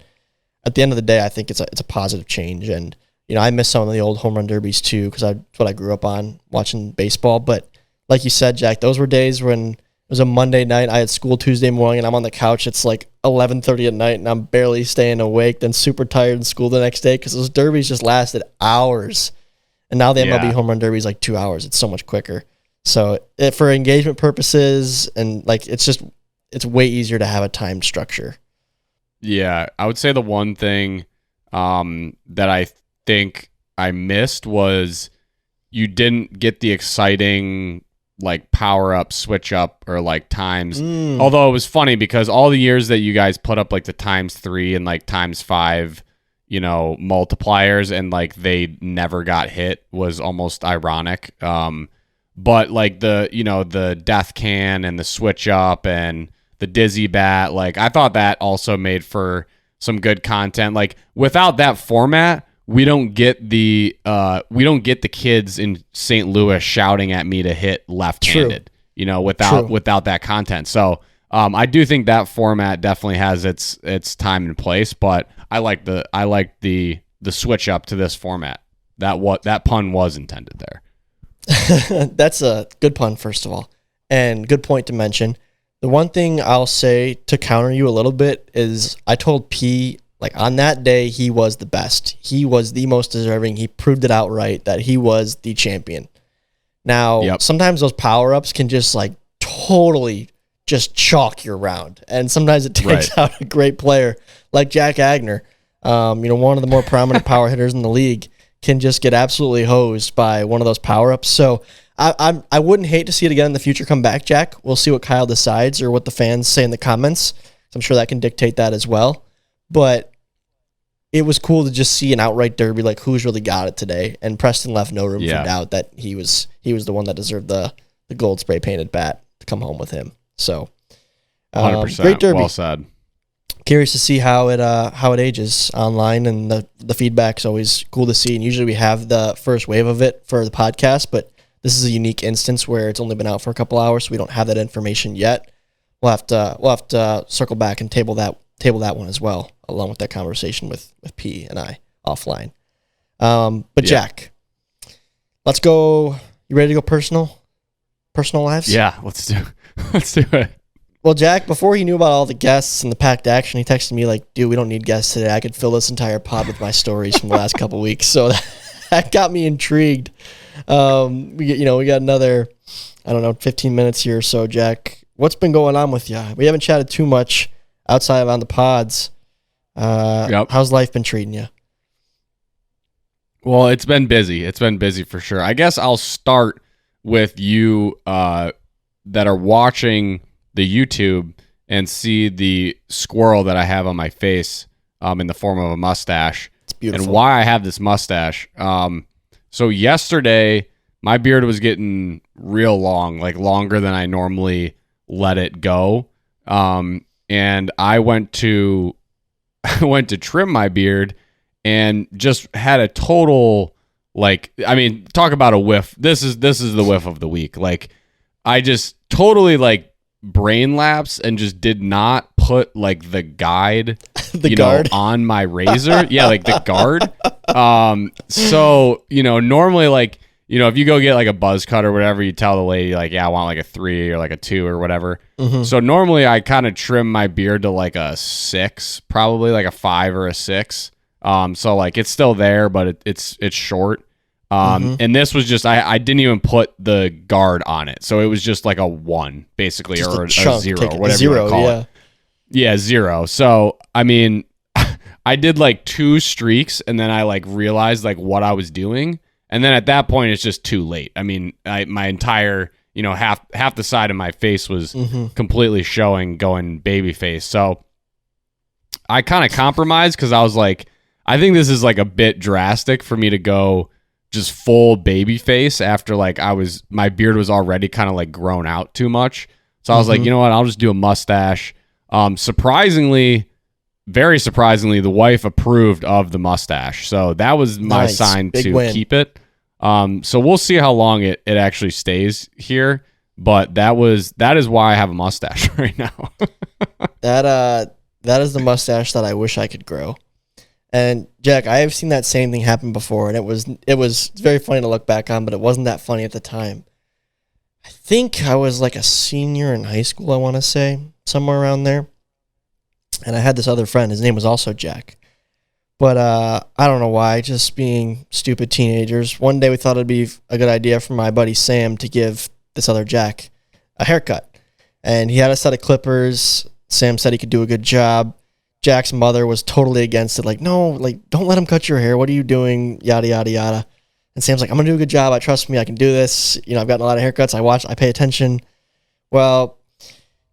at the end of the day, I think it's a positive change. And I miss some of the old home run derbies too, because that's what I grew up on watching baseball. But like you said, Jack, those were days when it was a Monday night. I had school Tuesday morning, and I'm on the couch. It's like 11:30 at night, and I'm barely staying awake. Then super tired in school the next day because those derbies just lasted hours. And now the MLB home run derby is like 2 hours. It's so much quicker. So for engagement purposes, and like it's way easier to have a timed structure.
Yeah, I would say the one thing that I think I missed was you didn't get the exciting like power up, switch up, or like times. Although it was funny because all the years that you guys put up like the ×3 and like ×5, multipliers, and like they never got hit was almost ironic. But like the death can and the switch up and the dizzy bat, like I thought that also made for some good content. Like without that format, we don't get the kids in St. Louis shouting at me to hit left-handed. Without that content. So I do think that format definitely has its time and place, but I like the switch up to this format. That pun was intended there.
That's a good pun, first of all, and good point to mention. The one thing I'll say to counter you a little bit is I told P, like, on that day, he was the best. He was the most deserving. He proved it outright that he was the champion. Now, sometimes those power-ups can just, like, totally just chalk your round. And sometimes it takes out a great player like Jack Agner, one of the more prominent power hitters in the league, can just get absolutely hosed by one of those power-ups. So I wouldn't hate to see it again in the future come back, Jack. We'll see what Kyle decides or what the fans say in the comments. I'm sure that can dictate that as well. But it was cool to just see an outright derby, like who's really got it today. And Preston left no room for doubt that he was the one that deserved the gold spray painted bat to come home with him. So
100%.
Great derby.
Well said.
Curious to see how it ages online, and the feedback's always cool to see. And usually we have the first wave of it for the podcast, but this is a unique instance where it's only been out for a couple hours, so we don't have that information yet. We'll have to circle back and table that one as well, along with that conversation with P and I offline. But Jack, let's go. You ready to go personal lives?
Yeah, let's do it.
Well, Jack, before he knew about all the guests and the packed action, he texted me like, dude, we don't need guests today. I could fill this entire pod with my stories from the last couple of weeks. So that got me intrigued. We got another, 15 minutes here or so, Jack. What's been going on with you? We haven't chatted too much outside of on the pods. How's life been treating you?
Well, it's been busy. It's been busy for sure. I guess I'll start with you that are watching the YouTube and see the squirrel that I have on my face in the form of a mustache.
It's beautiful.
And why I have this mustache. So yesterday, my beard was getting real long, like longer than I normally let it go. And I went to trim my beard and just had a total, talk about a whiff. This is the whiff of the week. Like, I just totally brain lapse and just did not put the guide
guard
on my razor. Yeah, the guard. So normally if you go get a buzz cut or whatever, you tell the lady I want a 3 or a 2 or whatever.
Mm-hmm.
So normally I kind of trim my beard to a 6, probably a 5 or a 6. So it's still there, but it's short. And this was just, I didn't even put the guard on it. So it was just a 1 basically,
just
or a
chunk,
0, whatever you want to call it. Yeah, 0. So, I mean, I did 2 streaks and then I realized what I was doing. And then at that point, it's just too late. I mean, my entire, half the side of my face was completely showing, going baby face. So I kind of compromised because I was I think this is a bit drastic for me to go just full baby face after my beard was already kind of grown out too much. So I was you know what, I'll just do a mustache. Very surprisingly, the wife approved of the mustache. So that was my sign
Big
to
win.
keep it. So we'll see how long it actually stays here. But that is why I have a mustache right now.
That is the mustache that I wish I could grow. And Jack, I have seen that same thing happen before, and it was very funny to look back on, but it wasn't that funny at the time. I think I was a senior in high school, I want to say, somewhere around there. And I had this other friend, his name was also Jack. But I don't know why, just being stupid teenagers. One day we thought it'd be a good idea for my buddy Sam to give this other Jack a haircut. And he had a set of clippers. Sam said he could do a good job. Jack's mother was totally against it. No, don't let him cut your hair. What are you doing? Yada, yada, yada. And Sam's I'm going to do a good job. Trust me, I can do this. I've gotten a lot of haircuts. I pay attention. Well,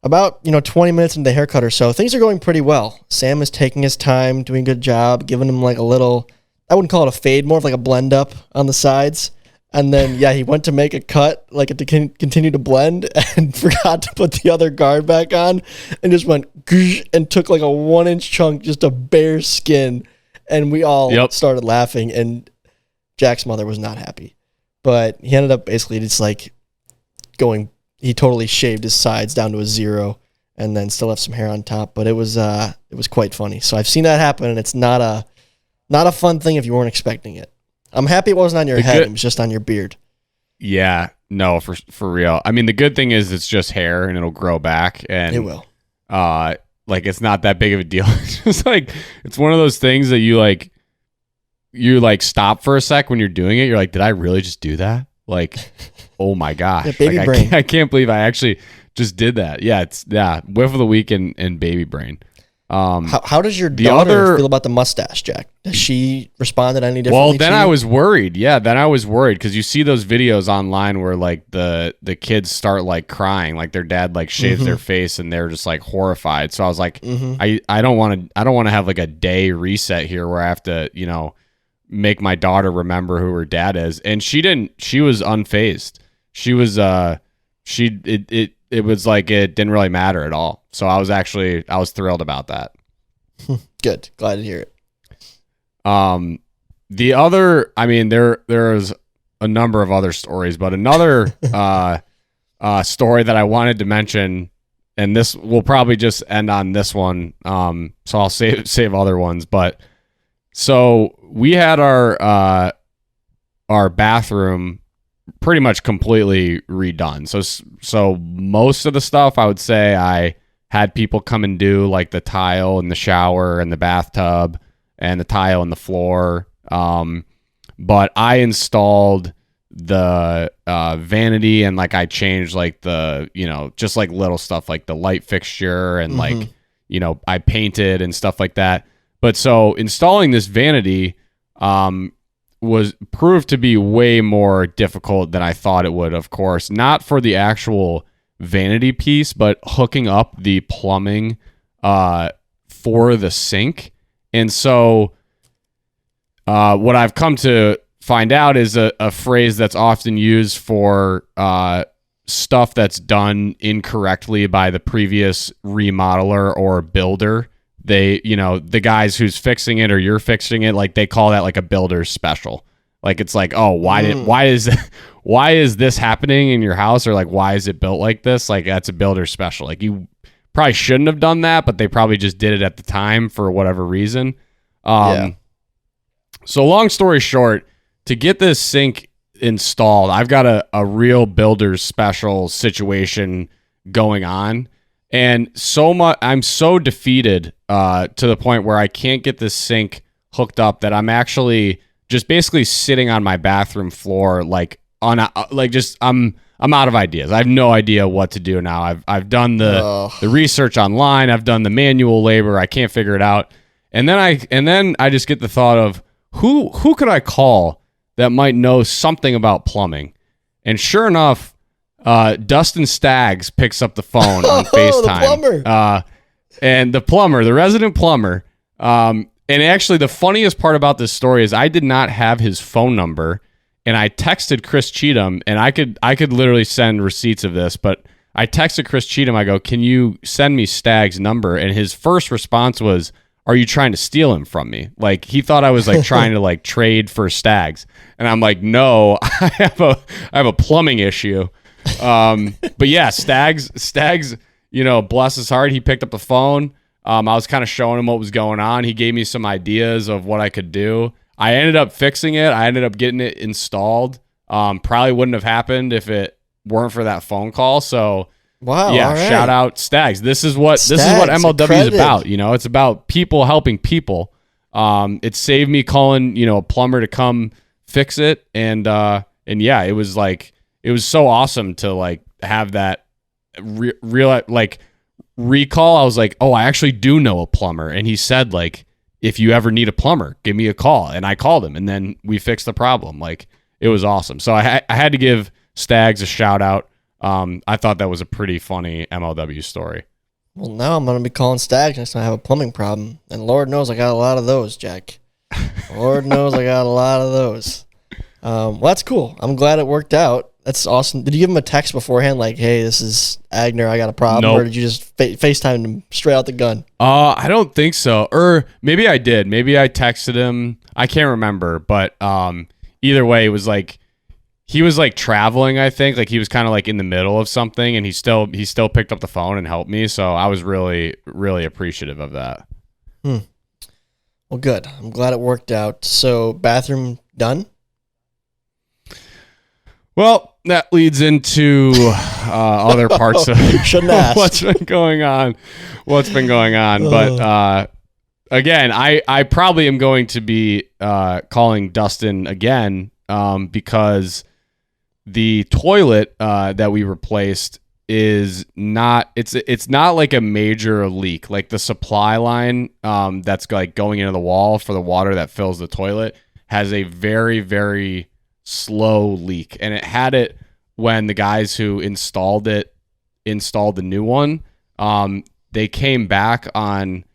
about, 20 minutes into the haircut or so, things are going pretty well. Sam is taking his time, doing a good job, giving him a little, I wouldn't call it a fade, more of a blend up on the sides. And then, he went to make a cut, like to continue to blend, and forgot to put the other guard back on, and just went and took like a 1-inch chunk, just a bare skin, and we all started laughing. And Jack's mother was not happy, but he ended up basically just like going. He totally shaved his sides down to a 0, and then still left some hair on top. But it was quite funny. So I've seen that happen, and it's not a fun thing if you weren't expecting it. I'm happy it wasn't on your head. It was just on your beard.
Yeah, no, for real. I mean, the good thing is it's just hair and it'll grow back. And
it will.
Like, it's not that big of a deal. It's just like, it's one of those things that you stop for a sec when you're doing it. You're like, did I really just do that? Like, oh my gosh.
Yeah, baby brain.
I can't believe I actually just did that. Yeah, whiff of the week and baby brain.
How does your daughter feel about the mustache, Jack? Does she respond any differently?
Well, then I was worried. Yeah, then I was worried because you see those videos online where like the kids start like crying, like their dad like shaves their face and they're just like horrified. So I was like, I don't want to have like a day reset here where I have to make my daughter remember who her dad is. And she didn't. She was unfazed. She was it was like it didn't really matter at all. So I was thrilled about that.
Good. Glad to hear it.
The other, I mean, there's a number of other stories, but another story that I wanted to mention, and this will probably just end on this one. So I'll save other ones. But so we had our bathroom pretty much completely redone. So most of the stuff I would say I had people come and do, like the tile in the shower and the bathtub and the tile in the floor. But I installed the vanity and like I changed like the, just like little stuff like the light fixture and like, I painted and stuff like that. But so installing this vanity, was proved to be way more difficult than I thought it would, of course. Not for the actual vanity piece, but hooking up the plumbing for the sink. And so what I've come to find out is a phrase that's often used for stuff that's done incorrectly by the previous remodeler or builder. They, the guys who's fixing it or you're fixing it, like they call that like a builder's special. Like it's like, oh, why is this happening in your house? Or like, why is it built like this? Like that's a builder's special. Like you probably shouldn't have done that, but they probably just did it at the time for whatever reason. So long story short, to get this sink installed, I've got a real builder's special situation going on. And I'm so defeated to the point where I can't get this sink hooked up that I'm actually just basically sitting on my bathroom floor, like I'm out of ideas. I have no idea what to do now. I've done the research online. I've done the manual labor. I can't figure it out. And then I just get the thought of who could I call that might know something about plumbing? And sure enough, Dustin Staggs picks up the phone on FaceTime.
The plumber.
And the resident plumber. And actually, the funniest part about this story is I did not have his phone number, and I texted Chris Cheatham, and I could literally send receipts of this, but I texted Chris Cheatham. I go, "Can you send me Staggs' number?" And his first response was, "Are you trying to steal him from me?" Like he thought I was like trying to like trade for Staggs, and I'm like, "No, I have a plumbing issue." But yeah, Staggs, bless his heart, he picked up the phone. I was kind of showing him what was going on. He gave me some ideas of what I could do. I ended up fixing it. I ended up getting it installed. Probably wouldn't have happened if it weren't for that phone call. So
wow,
yeah,
right.
Shout out Staggs. This is what MLW is about. It's about people helping people. It saved me calling, a plumber to come fix it. And yeah, it was so awesome to like have that real recall. I was like, oh, I actually do know a plumber. And he said like, if you ever need a plumber, give me a call. And I called him and then we fixed the problem. Like it was awesome. So I had to give Staggs a shout out. I thought that was a pretty funny MLW story.
Well, now I'm going to be calling Staggs next time I have a plumbing problem. And Lord knows I got a lot of those, Jack. Lord knows I got a lot of those. Well, that's cool. I'm glad it worked out. That's awesome. Did you give him a text beforehand, like, "Hey, this is Agner. I got a problem,"
Nope.
or did you just FaceTime him straight out the gun?
I don't think so. Or maybe I did. Maybe I texted him. I can't remember. But either way, it was like he was like traveling. I think like he was kind of like in the middle of something, and he still picked up the phone and helped me. So I was really appreciative of that.
Well, good. I'm glad it worked out. So, bathroom done?
Well, that leads into other parts of
Shouldn't ask.
what's been going on. But again, I probably am going to be calling Dustin again because the toilet that we replaced is not. It's not like a major leak. Like the supply line that's like going into the wall for the water that fills the toilet has a very, very slow leak, and it had it when the guys who installed the new one. They came back on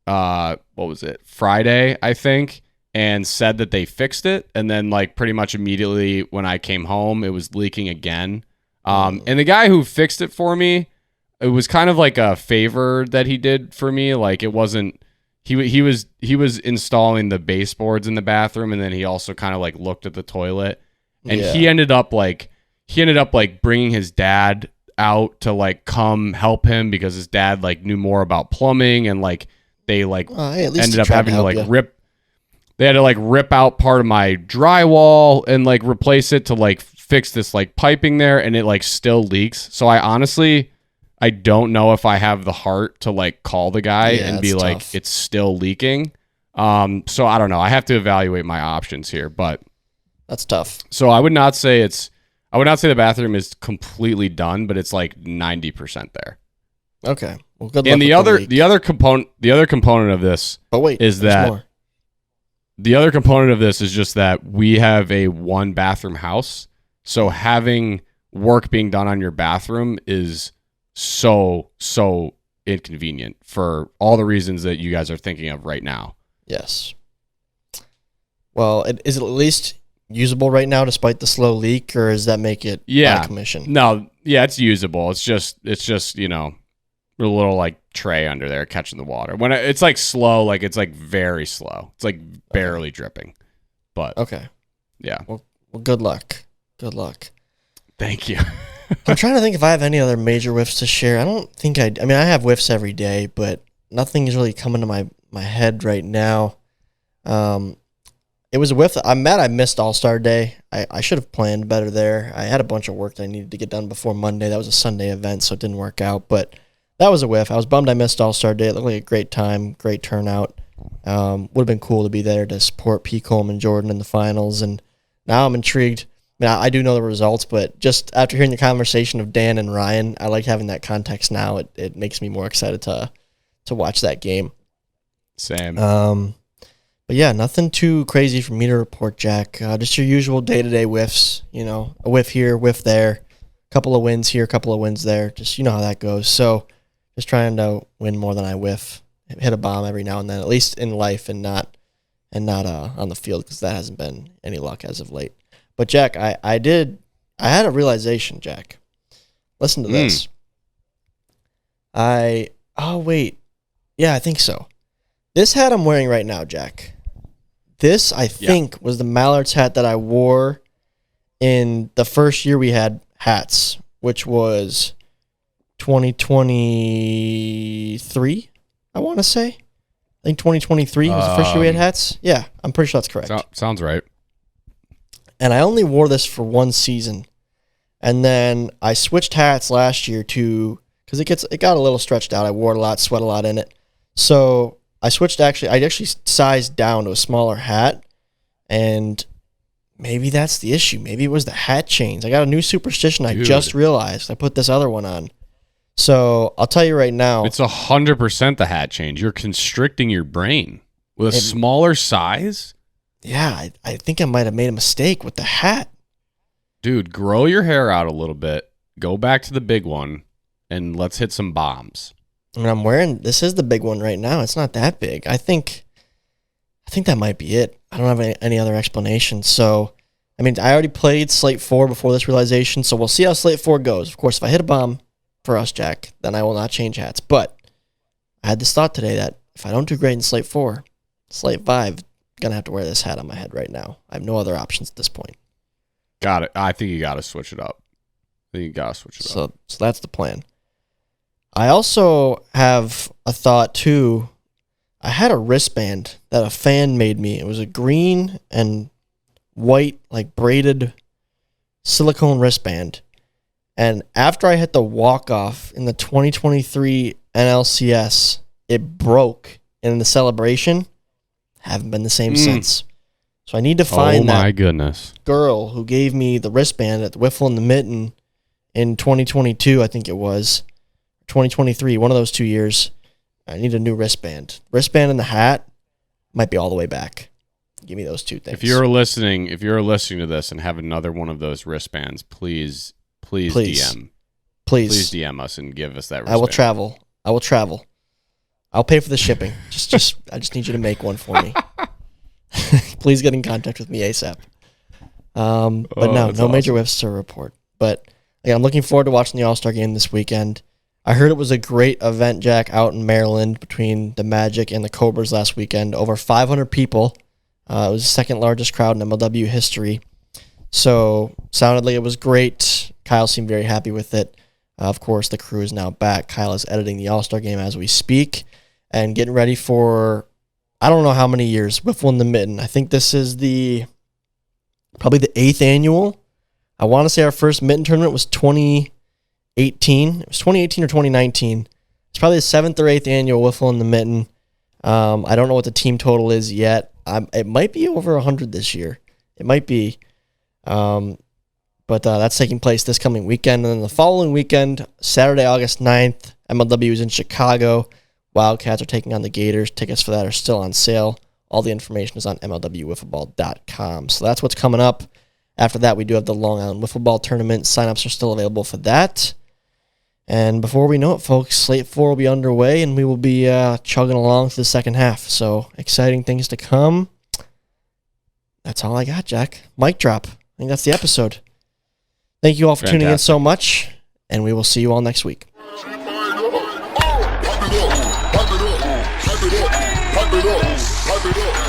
what was it, Friday, I think, and said that they fixed it, and then like pretty much immediately when I came home it was leaking again. And the guy who fixed it for me, it was kind of like a favor that he did for me. Like it wasn't, he was installing the baseboards in the bathroom, and then he also kind of like looked at the toilet, and he ended up like bringing his dad out to like come help him because his dad like knew more about plumbing, and like they like
Hey, at least
ended
he
up
tried
having to
help
like
you.
they had to like rip out part of my drywall and like replace it to like fix this like piping there, and it like still leaks. So I don't know if I have the heart to like call the guy and be like,
tough.
it's still leaking. So I don't know. I have to evaluate my options here, but
That's tough.
so I would not say the bathroom is completely done, but it's like 90% there.
Okay. Well, good luck.
And
with
the other component of this
but wait,
is
there's
that
more.
the other component of this is just that we have a one bathroom house. So having work being done on your bathroom is so inconvenient for all the reasons that you guys are thinking of right now.
Yes. Well, is it at least usable right now despite the slow leak, or does that make it out of commission?
No, yeah, it's usable. It's just, you know, a little like tray under there catching the water. When it's like slow, like it's like very slow. It's like barely dripping. But
Okay.
yeah.
Well, good luck. Good luck.
Thank you.
I'm trying to think if I have any other major whiffs to share. I don't think I mean, I have whiffs every day, but nothing is really coming to my head right now. It was a whiff. I'm mad I missed All-Star Day. I should have planned better there. I had a bunch of work that I needed to get done before Monday. That was a Sunday event, so it didn't work out. But that was a whiff. I was bummed I missed All-Star Day. It looked like a great time, great turnout. Would have been cool to be there to support P. Kolm and Jordan in the finals. And now I'm intrigued. I mean, I do know the results, but just after hearing the conversation of Dan and Ryan, I like having that context now. It makes me more excited to watch that game.
Same.
But yeah, nothing too crazy for me to report, Jack. Just your usual day-to-day whiffs. You know, a whiff here, whiff there, couple of wins here, couple of wins there. Just, you know how that goes. So just trying to win more than I whiff. Hit a bomb every now and then, at least in life, and not on the field, because that hasn't been any luck as of late. But Jack, I had a realization, Jack. Listen to this. Yeah, I think so. This hat I'm wearing right now, Jack. This, I think, was the Mallards hat that I wore in the first year we had hats, which was 2023, I want to say. I think 2023 was the first year we had hats. Yeah, I'm pretty sure that's correct.
Sounds right.
And I only wore this for one season. And then I switched hats last year because it got a little stretched out. I wore it a lot, sweat a lot in it. So I actually sized down to a smaller hat, and maybe that's the issue. Maybe it was the hat chains. I got a new superstition I just realized. I put this other one on. So I'll tell you right now.
It's 100% the hat change. You're constricting your brain with a smaller size.
Yeah, I think I might have made a mistake with the hat.
Dude, grow your hair out a little bit. Go back to the big one, and let's hit some bombs.
I mean, this is the big one right now. It's not that big. I think that might be it. I don't have any other explanation. So I mean, I already played Slate 4 before this realization, so we'll see how Slate 4 goes. Of course, if I hit a bomb for us, Jack, then I will not change hats. But I had this thought today that if I don't do great in Slate 4, Slate 5, going to have to wear this hat on my head right now. I have no other options at this point.
Got it. I think you got to switch it up.
So that's the plan. I also have a thought, too. I had a wristband that a fan made me. It was a green and white, like braided silicone wristband. And after I hit the walk-off in the 2023 NLCS, it broke in the celebration. Haven't been the same since. So I need to find that
goodness
girl who gave me the wristband at the Wiffle and the Mitten in 2022, I think it was. 2023, one of those 2 years. I need a new wristband. Wristband and the hat might be all the way back. Give me those two things.
If you're listening to this and have another one of those wristbands, please DM. Please DM us and give us that wristband.
I will travel. I'll pay for the shipping. I just need you to make one for me. Please get in contact with me ASAP. But no major whiffs to report. But again, I'm looking forward to watching the All-Star game this weekend. I heard it was a great event, Jack, out in Maryland between the Magic and the Cobras last weekend. Over 500 people. It was the second largest crowd in MLW history. So, sounded like it was great. Kyle seemed very happy with it. Of course, the crew is now back. Kyle is editing the All-Star game as we speak and getting ready for, I don't know how many years, Wiffle in the Mitten. I think this is probably the 8th annual. I want to say our first Mitten tournament was 2018. It was 2018 or 2019. It's probably the 7th or 8th annual Wiffle in the Mitten. I don't know what the team total is yet. It might be over 100 this year. It might be. But that's taking place this coming weekend. And then the following weekend, Saturday, August 9th, MLW is in Chicago. Wildcats are taking on the Gators. Tickets for that are still on sale. All the information is on MLWwiffleball.com. So that's what's coming up. After that, we do have the Long Island Wiffle Ball Tournament. Sign-ups are still available for that. And before we know it, folks, Slate 4 will be underway, and we will be chugging along to the second half. So exciting things to come. That's all I got, Jack. Mic drop. I think that's the episode. Thank you all for tuning in so much, and we will see you all next week.
Pipe it up.